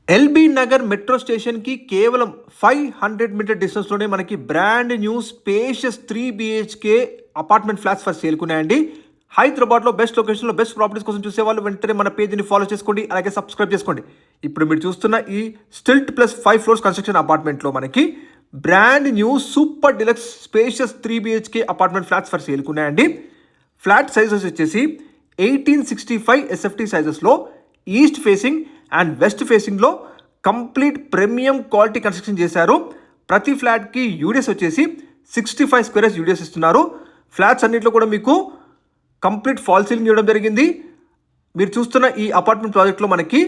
LB Nagar metro స్టేషన్కి కేవలం 500 metre డిస్టెన్స్లోనే మనకి brand new spacious 3 BHK apartment flats for సేల్కున్నాయండి. హైదరాబాద్లో బెస్ట్ లొకేషన్లో బెస్ట్ ప్రాపర్టీస్ కోసం చూసేవాళ్ళు వెంటనే మన పేజీని ఫాలో చేసుకోండి, అలాగే సబ్స్క్రైబ్ చేసుకోండి. ఇప్పుడు మీరు చూస్తున్న ఈ స్టిల్ట్ ప్లస్ 5 ఫ్లోర్స్ కన్స్ట్రక్షన్ అపార్ట్మెంట్లో మనకి brand new super deluxe spacious 3 BHK apartment flats for సేల్కున్నాయండి. ఫ్లాట్ సైజెస్ వచ్చేసి 1865 ఎస్ఎఫ్టీ సైజెస్లో ఈస్ట్ ఫేసింగ్ అండ్ వెస్ట్ ఫేసింగ్లో కంప్లీట్ ప్రీమియం క్వాలిటీ కన్స్ట్రక్షన్ చేశారు. ప్రతి ఫ్లాట్కి యూడిఎస్ వచ్చేసి 65 స్క్వేర్స్ యూడిఎస్ ఇస్తున్నారు. ఫ్లాట్స్ అన్నింటిలో కూడా మీకు కంప్లీట్ ఫాల్ సీలింగ్ ఇవ్వడం జరిగింది. మీరు చూస్తున్న ఈ అపార్ట్మెంట్ ప్రాజెక్ట్లో మనకి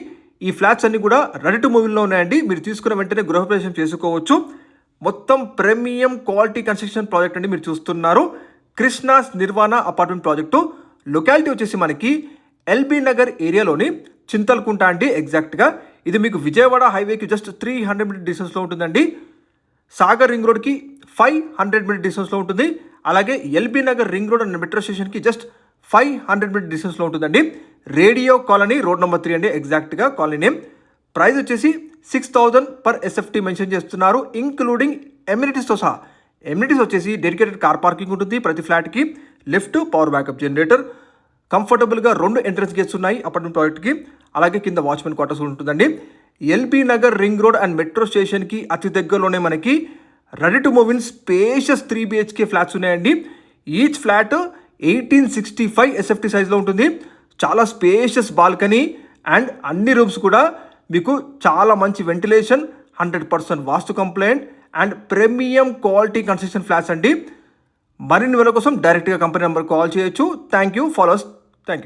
ఈ ఫ్లాట్స్ అన్ని కూడా రెడీ టు మూవీలో ఉన్నాయండి. మీరు తీసుకున్న వెంటనే గృహప్రవేశం చేసుకోవచ్చు. మొత్తం ప్రీమియం క్వాలిటీ కన్స్ట్రక్షన్ ప్రాజెక్ట్ అండి మీరు చూస్తున్నారు. కృష్ణాస్ నిర్వాణ అపార్ట్మెంట్ ప్రాజెక్టు. లొకాలిటీ వచ్చేసి మనకి ఎల్బీ నగర్ ఏరియాలోని చింతల్కుంట అండి. ఎగ్జాక్ట్గా ఇది మీకు విజయవాడ హైవేకి జస్ట్ 300 మీటర్ డిస్టెన్స్లో ఉంటుందండి. సాగర్ రింగ్ రోడ్కి 500 మీటర్ డిస్టెన్స్లో ఉంటుంది. అలాగే LB Nagar ring road and metro స్టేషన్కి జస్ట్ 500 మీటర్ డిస్టెన్స్లో ఉంటుందండి. రేడియో కాలనీ రోడ్ నెంబర్ 3 అండి. ఎగ్జాక్ట్గా కాలనీ నేమ్. ప్రైస్ వచ్చేసి 6,000 పర్ ఎస్ఎఫ్టీ మెన్షన్ చేస్తున్నారు, ఇంక్లూడింగ్ ఎమ్యూనిటీస్తో సహా. ఎమ్యూనిటీస్ వచ్చేసి డెడికేటెడ్ కార్ పార్కింగ్ ఉంటుంది ప్రతి ఫ్లాట్కి, లిఫ్ట్, పవర్ బ్యాకప్ జనరేటర్, కంఫర్టబుల్గా 2 ఎంట్రన్స్ గేట్స్ ఉన్నాయి అపార్ట్మెంట్ ప్రాజెక్ట్కి. అలాగే కింద వాచ్మెన్ క్వార్టర్స్ ఉంటుందండి. LB Nagar ring road and metro స్టేషన్కి అతి దగ్గరలోనే మనకి ready to move in spacious 3 BHK flats ఉన్నాయండి. ఈచ్ ఫ్లాట్ 1865 ఎస్ఎఫ్టీ సైజ్లో ఉంటుంది. చాలా స్పేషియస్ బాల్కనీ అండ్ అన్ని రూమ్స్ కూడా మీకు చాలా మంచి ventilation, 100% vastu complaint and premium quality construction flats అండి. మరిన్ని వివరాల కోసం డైరెక్ట్గా కంపెనీ నెంబర్ కాల్ చేయొచ్చు. Thank you. Follows. Thank you.